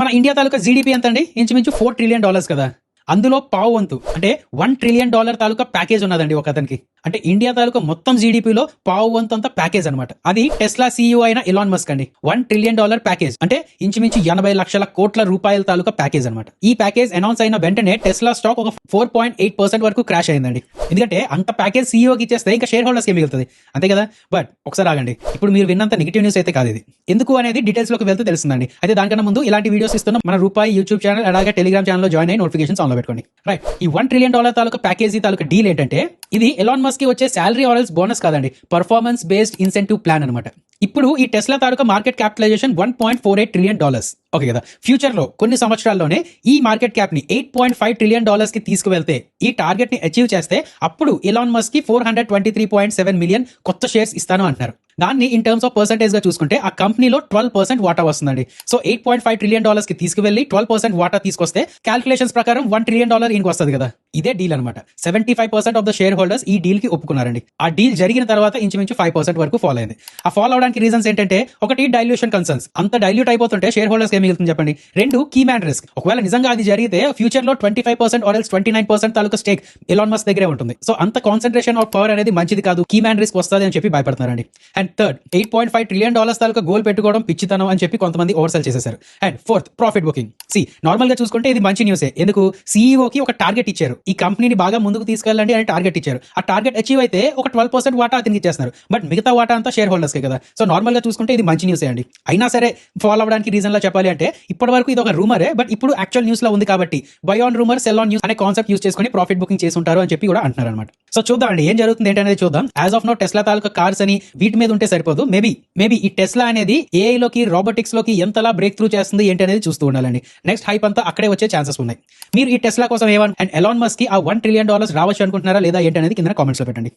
మన ఇండియా తాలూకా జీడిపి ఎంత అండి? ఇంచుమించు $4 ట్రిలియన్ కదా. అందులో పావు వంతు అంటే $1 ట్రిలియన్ తాలూకా ప్యాకేజ్ ఉన్నదండి ఒక అతనికి. అంటే ఇండియా తాలూకా మొత్తం జీడిపిలో పావు వంతు అంతా ప్యాకేజ్ అనమాట. అది టెస్లా సీఈఓ అయిన ఎలాన్ మస్క్ అండి. $1 ట్రిలియన్ ప్యాకేజ్ అంటే ఇంచుమించు 80 లక్షల కోట్ల రూపాయల తాలూకా ప్యాకేజ్ అనమాట. ఈ ప్యాకేజ్ అనౌన్స్ అయిన వెంటనే టెస్లా స్టాక్ ఒక 4.8% వరకు క్రాష్ అయిందండి. ఎందుకంటే అంత ప్యాకేజ్ సీఈఓకి ఇచ్చేస్తే ఇంకా షేర్ హోల్డర్స్ కి మిగులుతుంది, అంతే కదా. బట్ ఒకసారి ఆగండి, ఇప్పుడు మీరు విన్నంత నెగిటివ్ న్యూస్ అయితే కాదు ఇది. ఎందుకు అనేది డీటెయిల్స్ లోకి వెళ్తే తెలుస్తుందండి. అయితే దానికన్నా ముందు ఇలాంటి వీడియోస్ ఇస్తున్న మన రూపాయి యూట్యూబ్ ఛానల్ అలాగే టెలిగ్రామ్ ఛానల్ లో జాయిన్ అయ్యి నోటిఫికేషన్స్ ఆన్ లో పెట్టుకోండి. రైట్, ఈ $1 ట్రిలియన్ తాలూకా ప్యాకేజీ తాలూకా డీల్ ఏంటంటే ఇది ఎలాన్ మస్క్ కి వచ్చే శాలరీ ఆర్ఎల్స్ బోనస్ కాదండి, పర్ఫార్మెన్స్ బేస్డ్ ఇన్సెంటివ్ ప్లాన్ అనమాట. ఇప్పుడు ఈ టెస్లా తాలూకా మార్కెట్ క్యాపిటలైజేషన్ $1.48 ట్రిలియన్. ఓకే కదా. ఫ్యూచర్ లో కొన్ని సంవత్సరాల్లోనే ఈ మార్కెట్ క్యాప్ ని $8.5 ట్రిలియన్ కి తీసుకువెళ్తే, ఈ టార్గెట్ ని అచీవ్ చేస్తే అప్పుడు ఎలాన్ మస్క్ కి 423.7 మిలియన్ కొత్త షేర్స్ ఇస్తాను అంటున్నారు. దాన్ని ఇన్ టర్మ్స్ ఆఫ్ పర్సెంటేజ్ గా చూసుకుంటే ఆ కంపెనీలో 12% వాటా వస్తుందండి. సో $8.5 ట్రిలియన్ కి తీసుకువెళ్లి 12% వాటా తీసుకొస్తే క్యాల్కులేషన్స్ ప్రకారం $1 ట్రిలియన్ ఈయనకి వస్తుంది కదా. ఇదే డీల్ అనమాట. 75% ఆఫ్ ద షేర్ హోల్డర్స్ ఈ డీల్ కి ఒప్పుకున్నారండి. ఆ డీల్ జరిగిన తర్వాత ఇంచుమించు 5% వరకు ఫాలో అయింది. ఆ ఫాలో అవడానికి రీజన్స్ ఏంటంటే, ఒకటి డైల్యూషన్ కన్సర్న్స్. అంత డైల్యూట్ అయిపోతుంటే షేర్ హోల్డర్స్ ఏం మిగులుతుంది చెప్పండి. రెండు, కీ మ్యాన్ రిస్క్. ఒకవేళ నిజంగా అది జరిగితే ఫ్యూచర్ లో 25% or else 29% taluka stake Elon Musk దగ్గరే ఉంటుంది. సో అంత కాన్సన్ట్రేషన్ ఆఫ్ పవర్ అనేది మంచిది కాదు, కీ మ్యాన్ రిస్క్ వస్తుంది అని చెప్పి భయపడుతున్నారండి. అండ్ థర్డ్, $8.5 ట్రిలియన్ తాలూకా గోల్ పెట్టుకోవడం పిచ్చితనం అని చెప్పి కొంతమంది ఓవర్సెల్ చేసేశారు. And fourth, profit booking. Normal గా చూసుకుంటే ఇది మంచి న్యూసే. ఎందుకు? సీఈఓకి ఒక టార్గెట్ ఇచ్చారు, ఈ కంపెనీని బాగా ముందుకు తీసుకెళ్ళండి అని టార్గెట్ ఇచ్చారు. ఆ టార్గెట్ అచీవ్ అయితే ఒక 12% వాటా అతనికి ఇచ్చేస్తున్నారు. బట్ మిగతా వాటా అంతా షేర్ హోల్డర్స్ కే కదా. సో నార్మల్ గా చూసుకుంటే ఇది మంచి న్యూసే అండి. అయినా సరే ఫాలో అవడానికి రీజన్ లా చెప్పాలి అంటే, ఇప్పటి వరకు ఇది ఒక రూమరే, బట్ ఇప్పుడు యాక్చువల్ న్యూస్ లో ఉంది కాబట్టి by on rumour cell on news అనే కాన్సెప్ట్ యూస్ చేసుకుని ప్రాఫిట్ బుకింగ్ చేసుంటారు అని చెప్పి కూడా అంటున్నారు అనమాట. సో చూద్దాం అండి ఏం జరుగుతుంది ఏంటనేది చూద్దాం. యాజ్ ఆఫ్ నో టెస్లా తాలూకా కార్స్ అని వీటి మీద ఉంటే సరిపోదు. మేబీ ఈ టెస్లా అనేది ఏఐ లోకి, రోబోటిక్స్ లోకి ఎంతలా బ్రేక్ త్రూ చేస్తుంది ఏంటి అనేది చూస్తూ ఉండాలండి. నెక్స్ట్ హైప్ అంతా అక్కడే వచ్చే ఛాన్సెస్ ఉన్నాయి. మీరు ఈ టెస్లా కోసం ఏమని అండ్ ఎలాన్ మస్క్ కి ఆ $1 ట్రిలియన్ రావచ్చు అనుకుంటున్నారా లేదా ఏంటి అనేది కింద కామెంట్స్ లో పెట్టండి.